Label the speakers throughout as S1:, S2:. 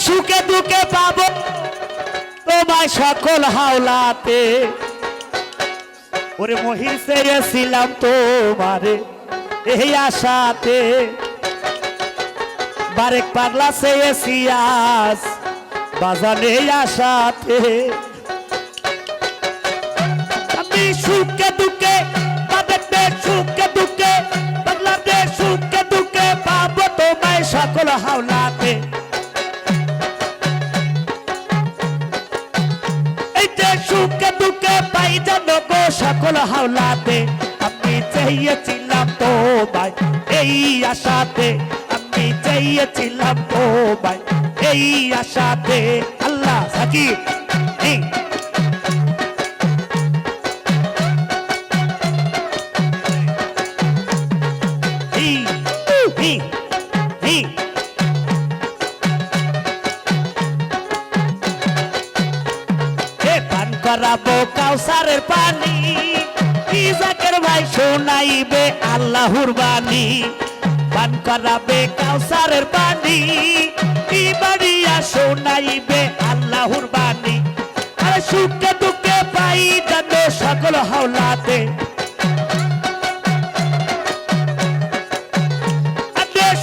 S1: সুখে দুঃখে পাবো তোমায় সকল হাওলাতে। ওরে মহির চেয়েছিলাম তোমারে এই আশাতে, বারেক পাগলা চেয়েছি আজ বাজানে আশাতে। আমি সুখে দুঃখে পাবে সুখে দুঃখে পাগলাতে, সুখে দুঃখে পাবো তোমায় সকল হাওলাতে। এই যে সুখে দুঃখে পাই জানো গো সকল হাওলাতে। আমি চেয়েছিলাম তোমায় এই আশাতে, আমি চেয়েছিলাম তোমায় এই আশাতে। আল্লাহ সাকিব পান করাবো কাউসারের পানি, জাকের ভাই শোনাইবে আল্লাহর বাণী। পান করাবে কাউসারের পানি, বাড়িয়া শোনাইবে আল্লাহর বাণী। আর সুখে দুঃখে পাই জানো সকল হাওলাতে।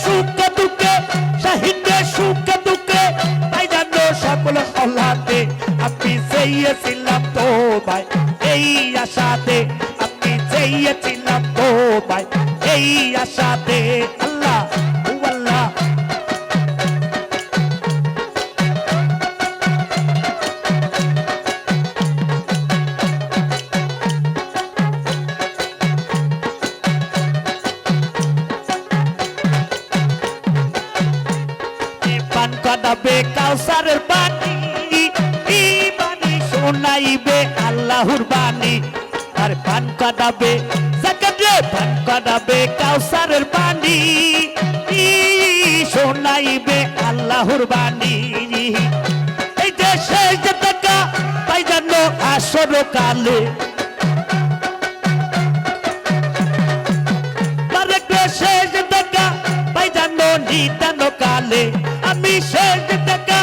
S1: সুখে দুঃখে সাহিত্যে সুখে দুঃখে পাই জানো সকল হাওলাতে। আমি চেয়েছিলাম তোমায় এই আশাতে, আমি চেয়েছিলাম তোমায় এই আশাতে। আল্লাহ ও আল্লাহ পান করাবে কাউসারের পানি, বাণী শোনাইবে আল্লাহর বাণী। আর পান করাবে জাকাতে, পান করাবে কাউসারের পানি, শোনাইবে আল্লাহর বাণী। এই যে শেষ টাকা পাই জানো আসর কালে, শেষ টাকা পাই জানো নিদান কালে। আমি শেষ টাকা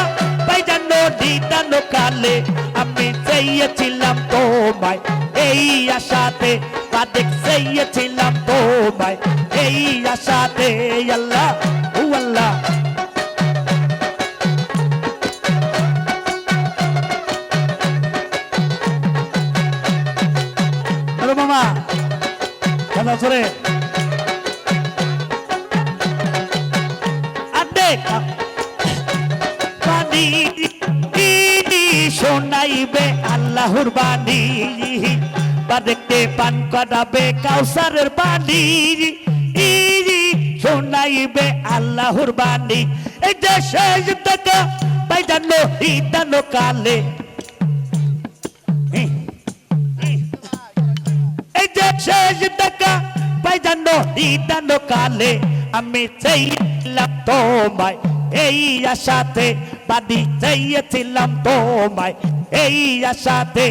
S1: পাই জানো নিদান কালে। আমি চেয়েছিলাম তোমায় এই আশাতে, বাদেক চেয়েছিলাম তোমায় এই আশাতে। আল্লাহ ও আল্লাহ মামা কেনা চলে পানি শোনাইবে আল্লাহর বাণী। বাদেকতে পান করাবে কাউসারের পানি, শোনাইবে আল্লাহর বাণী। এই যে শেষ টাকা পাই জানো ইদানো কালে, এই যে শেষ টাকা পাই জানো ইদানো কালে। আমি চেয়েছিলাম তোমায় এই আশাতে, বাদী চেয়েছিলাম তোমায় এই আশাতে।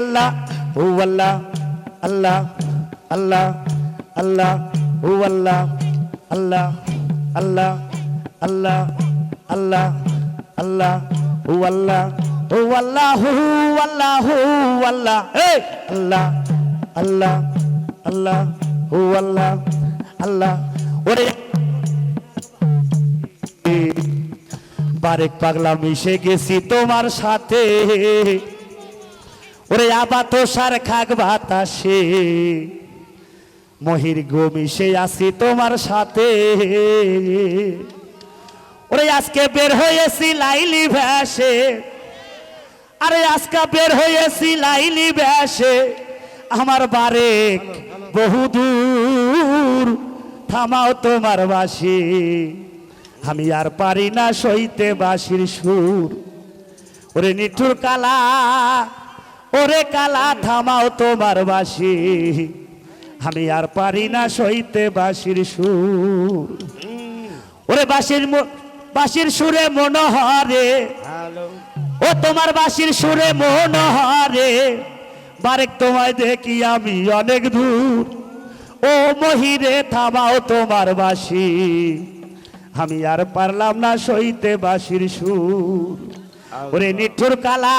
S1: আল্লাহ ও আল্লাহ আল্লাহ আল্লাহ আল্লাহ ও আল্লাহ আল্লাহ আল্লাহ আল্লাহ আল্লাহ আল্লাহ ও আল্লাহ ও আল্লাহ আল্লাহ আল্লাহ আল্লাহ আল্লাহ আল্লাহ ও আল্লাহ আল্লাহ। ওরে বারেক পাগলা মিশে গেছি তোমার সাথে, ওরে আবাত সার খাক বাতাসে। মহির গো মিশে আসি তোমার সাথে, ওরে আজকে বের হয়েছি লাইলি ভেসে। আরে আজকে বের হয়েছি লাইলি ভেসে। আমার বারেক বহুদূর থামাও তোমার বাঁশি, আমি আর পারি না সইতে বাঁশির সুর। ওরে নিঠুর কালা, ওরে কালা থামাও তোমার বাঁশি, আমি আর পারি না সইতে বাঁশির সুর। ওরে বাঁশির সুরে মনোহরে, ও তোমার বাঁশির সুরে মনোহরে। বারেক তোমায় দেখি আমি অনেক দূর, ও মহিরে থামাও তোমার বাঁশি, আমি আর পারলাম না সইতে বাঁশির সুর। ওরে নিঠুর কালা